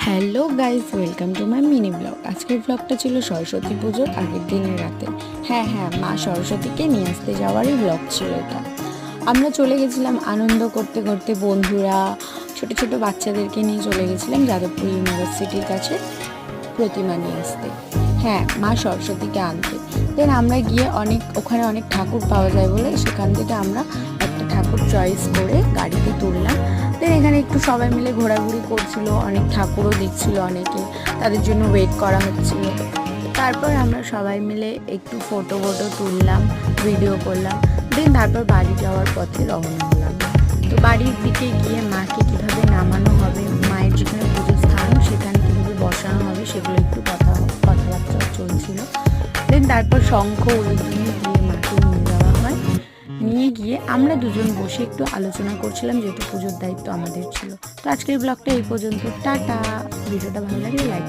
Hello guys, welcome to my mini blog. আজকের ব্লগটা ছিল সরস্বতী পুজোর আগের দিনের রাতে। হ্যাঁ, মা সরস্বতীকে নিয়ে আসতে যাওয়ারই ব্লগ ছিল এটা। আমরা চলে গেছিলাম আনন্দ করতে করতে, বন্ধুরা ছোট ছোট বাচ্চাদেরকে নিয়ে চলে গেছিলাম যাদবপুর ইউনিভার্সিটির কাছে প্রতিমা নিয়ে আসতে। হ্যাঁ, মা সরস্বতীকে আনতে। দেন আমরা গিয়ে ওখানে অনেক ঠাকুর পাওয়া যায় বলে সেখান থেকে আমরা একটা ঠাকুর চয়েস করে গাড়িতে তুললাম। দেন এখানে একটু সবাই মিলে ঘোরাঘুরি করছিল, অনেক ঠাকুরও দেখছিল, অনেকে তাদের জন্য ওয়েট করা হচ্ছিল। তারপর আমরা সবাই মিলে একটু ফটো তুললাম, ভিডিও করলাম। দেন তারপর বাড়ি যাওয়ার পথে রওনা হলাম। তো বাড়ির দিকে গিয়ে মাকে কীভাবে নামানো হবে, মায়ের যেখানে পুজোর স্থান সেখানে কীভাবে বসানো হবে সেগুলো একটু কথাবার্তা চলছিল। দেন তারপর শঙ্খ উলুধ্বনি দিয়ে মাকে নিয়ে যাওয়া হয়। নিয়ে গিয়ে আমরা দুজন বসে একটু আলোচনা করছিলাম, যেহেতু পুজোর দায়িত্ব আমাদের ছিল। তো আজকের ব্লগটা এই পর্যন্ত। টাটা। ভিডিওটা ভালো লাগলে লাইক